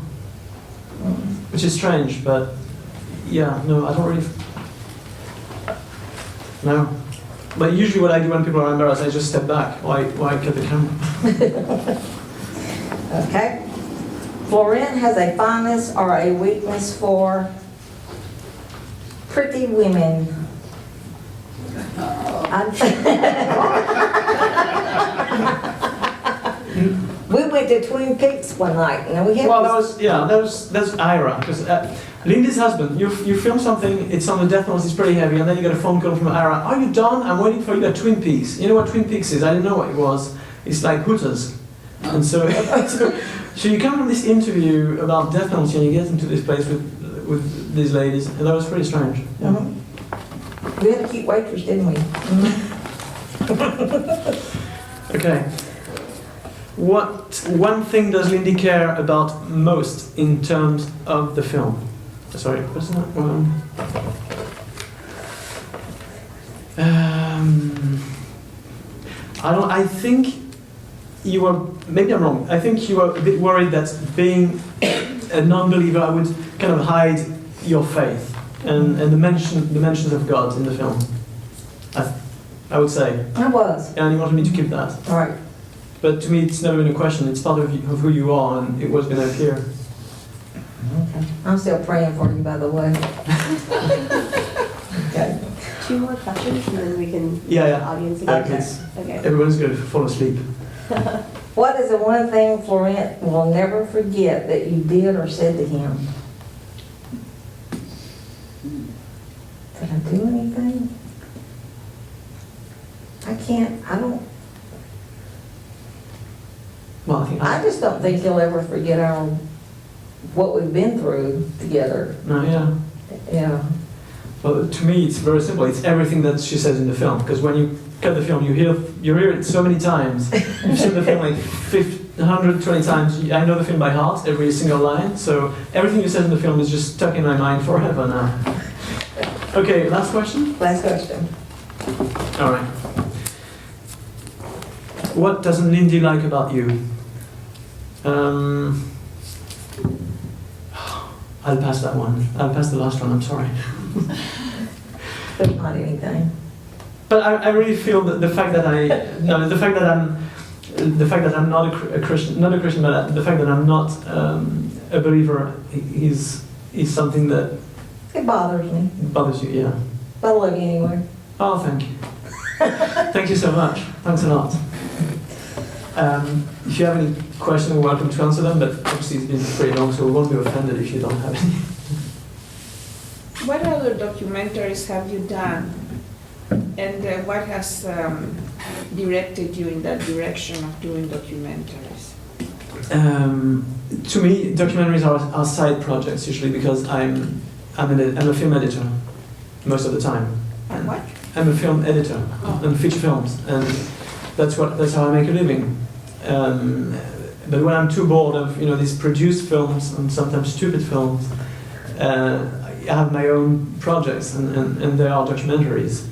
Which is strange, but yeah, no, I don't really. No. But usually what I do when people are embarrassed, I just step back or I cut the camera. Okay. Florent has a fondness or a weakness for pretty women. We went to Twin Peaks one night, and we had. Well, that's Ira, because Lindy's husband. You film something, it's on the death note, it's pretty heavy, and then you get a phone call from Ira. Are you done? I'm waiting for you at Twin Peaks. You know what Twin Peaks is? I didn't know what it was. It's like Hooters, and so so you come from this interview about death penalty, and you get into this place with these ladies, and that was pretty strange. Yeah. Mm-hmm. We had a cute waitress, didn't we? Okay. What one thing does Lindy care about most in terms of the film? Sorry, what's that one? I think you were, maybe I'm wrong, I think you were a bit worried that being a non-believer would kind of hide your faith and the mentions of God in the film. I would say. I was. And you wanted me to keep that. All right. But to me, it's never been a question. It's part of who you are, and it was going to appear. Okay. I'm still praying for you, by the way. Okay. 2 more questions and then we can Yeah. audience again. Okay. Okay. Everyone's going to fall asleep. What is the one thing Florent will never forget that you did or said to him? Did I do anything? I don't. Well, I think I just don't think he'll ever forget what we've been through together. No, yeah. Yeah. Well, to me, it's very simple. It's everything that she says in the film. Because when you cut the film, you hear it so many times. You've seen the film like 120 times. I know the film by heart, every single line. So everything you said in the film is just stuck in my mind forever now. Okay, last question? Last question. All right. What doesn't Lindy like about you? I'll pass that one. I'll pass the last one, I'm sorry. There's not anything. But I really feel that the fact that I'm not a Christian, but the fact that I'm not a believer is something that It bothers me. bothers you, yeah. But I love you anyway. Oh, thank you. Thank you so much. Thanks a lot. If you have any questions, we're welcome to answer them, but obviously it's been pretty long, so we won't be offended if you don't have any. What other documentaries have you done? And what has directed you in that direction of doing documentaries? To me, documentaries are side projects usually because I'm a film editor most of the time. And what? I'm a film editor and feature films, and that's how I make a living. But when I'm too bored of these produced films and sometimes stupid films, I have my own projects, and they are documentaries.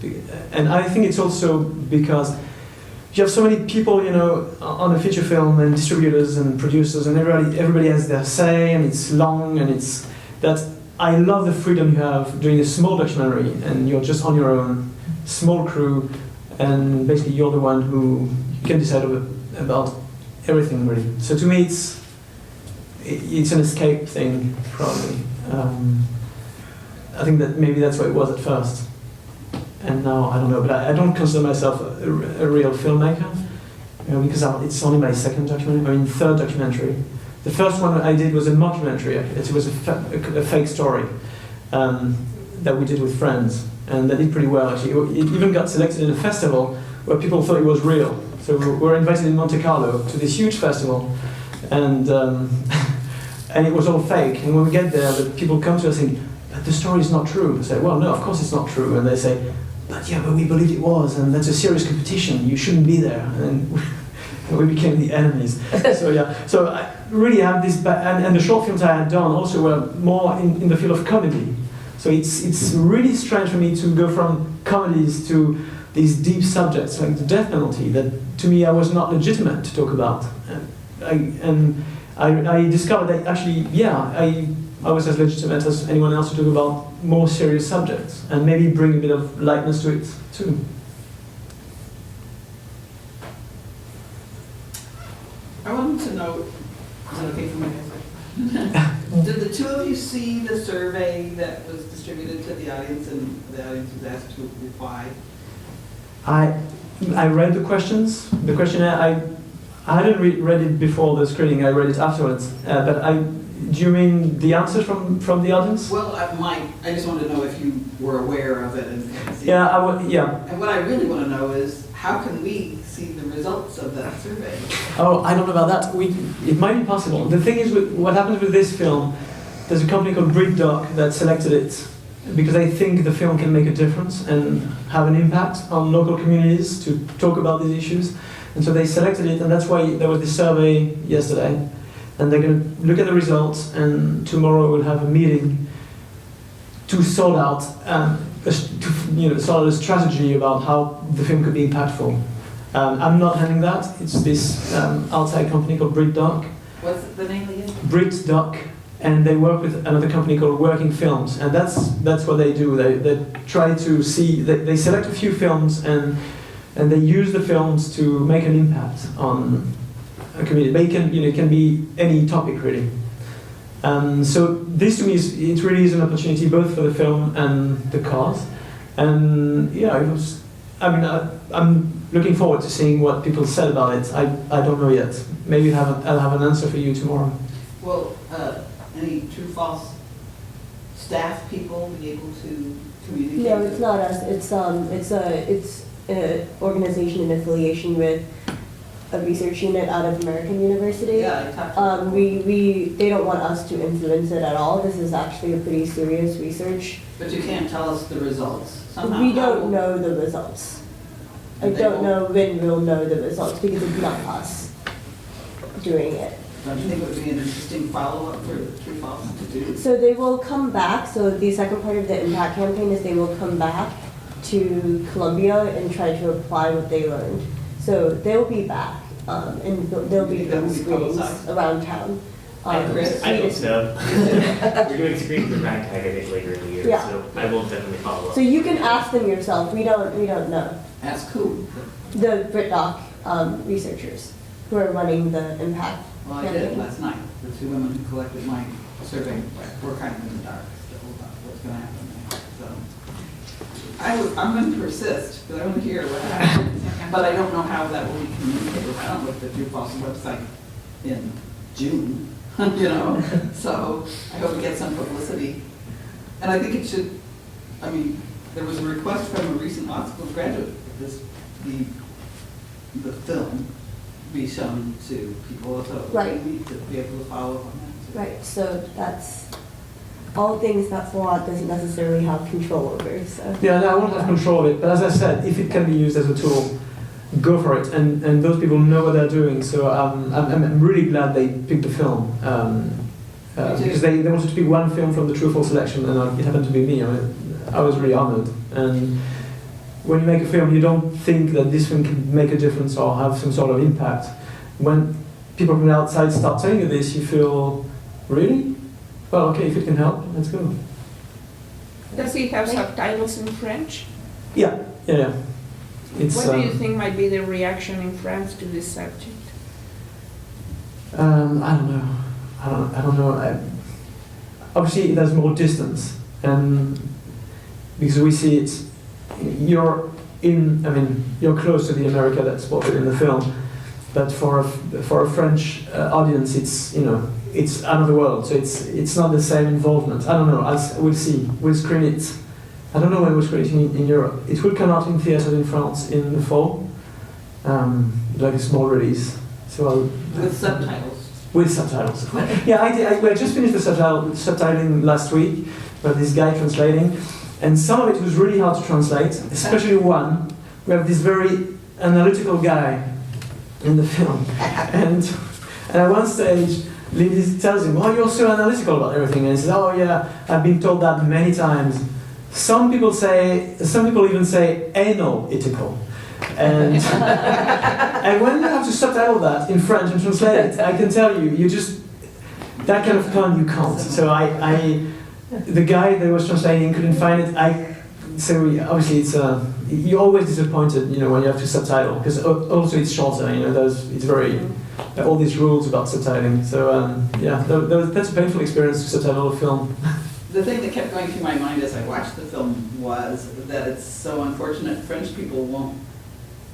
And I think it's also because you have so many people, on a feature film, and distributors and producers, and everybody has their say, and it's long, and it's that I love the freedom you have doing a small documentary, and you're just on your own, small crew, and basically you're the one who can decide about everything, really. So to me, it's an escape thing, probably. I think that maybe that's what it was at first, and now I don't know. But I don't consider myself a real filmmaker. because it's only my third documentary. The first one I did was a mockumentary. It was a fake story that we did with friends, and that did pretty well actually. It even got selected in a festival where people thought it was real. So we were invited in Monte Carlo to this huge festival, and and it was all fake. And when we get there, the people come to us saying, "But the story is not true." I say, "Well, no, of course it's not true." And they say, "But we believed it was, and that's a serious competition. You shouldn't be there." And we became the enemies. So I really have this, and the short films I had done also were more in the field of comedy. So it's really strange for me to go from comedies to these deep subjects like the death penalty that to me I was not legitimate to talk about. And I discovered that actually, I was as legitimate as anyone else to talk about more serious subjects and maybe bring a bit of lightness to it too. I wanted to know, is it okay for me to answer? Did the two of you see the survey that was distributed to the audience and the audience was asked to reply? I read the questions, the questionnaire. I hadn't read it before the screening. I read it afterwards. Do you mean the answers from the audience? Well, I just wanted to know if you were aware of it and see. Yeah. And what I really want to know is, how can we see the results of that survey? Oh, I don't know about that. It might be possible. The thing is, what happens with this film, there's a company called BritDoc that selected it because they think the film can make a difference and have an impact on local communities to talk about these issues. And so they selected it, and that's why there was this survey yesterday. And they're going to look at the results, and tomorrow we'll have a meeting to sort out a strategy about how the film could be impactful. I'm not handling that. It's this outside company called BritDoc. What's the name again? BritDoc, and they work with another company called Working Films, and that's what they do. They try to see. They select a few films and they use the films to make an impact on a community. But it can be any topic really. So this to me it really is an opportunity both for the film and the cause. And I'm looking forward to seeing what people said about it. I don't know yet. Maybe I'll have an answer for you tomorrow. Will any true false staff people be able to communicate? No, it's not us. It's an organization in affiliation with a research unit out of American University. Yeah, I talked to them. They don't want us to influence it at all. This is actually a pretty serious research. But you can't tell us the results somehow. We don't know the results. I don't know when we'll know the results because it's not us doing it. Don't you think it would be an interesting follow-up for True False to do? So they will come back. So the second part of the impact campaign is they will come back to Columbia and try to apply what they learned. So they'll be back, and they'll be doing screenings around town. Chris, I hope so. We're doing screenings with Ragtag, I think, later in the year, Yeah. so I will definitely follow up. So you can ask them yourself. We don't know. Ask who? The BritDoc researchers who are running the impact Well, I did campaign. last night. The two women who collected my survey were kind of in the dark still about what's going to happen there. So I'm going to persist because I want to hear what happens. But I don't know how that will be communicated. I don't look at the True False website in June, So I hope it gets some publicity. And I think it should, there was a request from a recent law school graduate that the film be shown to people, so Right. we need to be able to follow up on that too. Right, so that's all things that Florent doesn't necessarily have control over, so. Yeah, I won't have control of it, but as I said, if it can be used as a tool, go for it. And those people know what they're doing, so I'm really glad they picked the film. Because they wanted to pick one film from the True False selection, and it happened to be me. I was really honored. And when you make a film, you don't think that this film can make a difference or have some sort of impact. When people from the outside start telling you this, you feel, really? Well, okay, if it can help, let's go. Does it have subtitles in French? Yeah. It's, What do you think might be the reaction in France to this subject? I don't know. I don't know. Obviously, there's more distance, and because we see it, you're close to the America that's portrayed in the film, but for a French audience, it's it's another world. So it's not the same involvement. I don't know. We'll see. We'll screen it. I don't know when we'll screen it in Europe. It will come out in theaters in France in the fall, like a small release. So With subtitles. with subtitles. Yeah, I just finished the subtitling last week, with this guy translating, and some of it was really hard to translate, especially one. We have this very analytical guy in the film, and at one stage, Lindy tells him, "Oh, you're so analytical about everything," and he says, "Oh yeah, I've been told that many times." Some people even say analytical. And and when you have to subtitle that in French and translate it, I can tell you just that kind of pun you can't. So the guy that was translating couldn't find it. So obviously you're always disappointed, when you have to subtitle, because also it's shorter. It's very all these rules about subtitling. So that's a painful experience to subtitle a film. The thing that kept going through my mind as I watched the film was that it's so unfortunate French people won't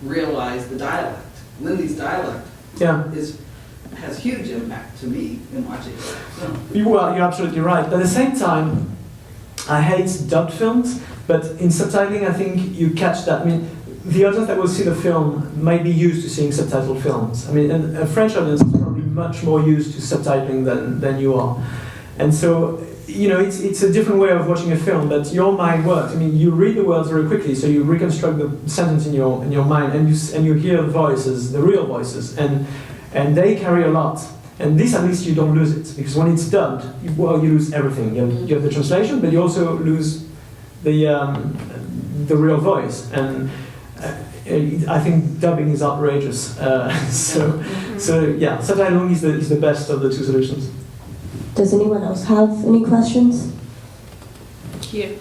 realize the dialect. Lindy's dialect has huge impact to me in watching it. So. Well, you're absolutely right. But at the same time, I hate dubbed films, but in subtitling, I think you catch that. I mean, the audience that will see the film might be used to seeing subtitled films. I mean, a French audience is probably much more used to subtitling than you are. And so, it's a different way of watching a film, but your mind works. I mean, you read the words very quickly, so you reconstruct the sentence in your mind, and you hear the voices, the real voices, and they carry a lot. And this, at least, you don't lose it, because when it's dubbed, you lose everything. You have the translation, but you also lose the real voice. And I think dubbing is outrageous. Subtitling is the best of the two solutions. Does anyone else have any questions? Here.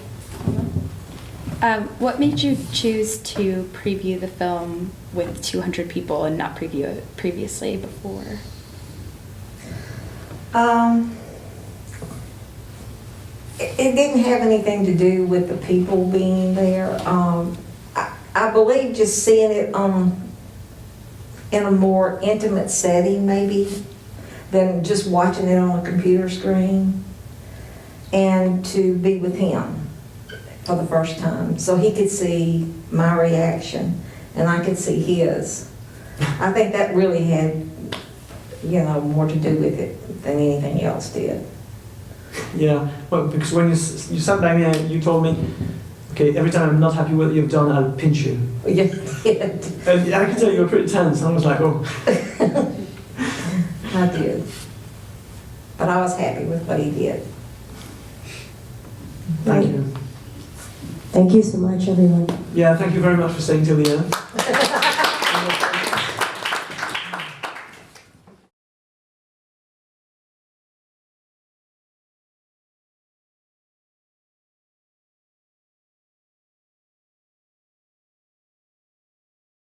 What made you choose to preview the film with 200 people and not preview it previously before? It didn't have anything to do with the people being there. I believe just seeing it in a more intimate setting, maybe, than just watching it on a computer screen, and to be with him for the first time, so he could see my reaction and I could see his. I think that really had, more to do with it than anything else did. Yeah, well, because when you sat by me and you told me, okay, every time I'm not happy with what you've done, I'll pinch you. Yeah. And I can tell you were pretty tense. I was like, oh. I did. But I was happy with what he did. Thank you. Thank you so much, everyone. Yeah, thank you very much for staying till the end.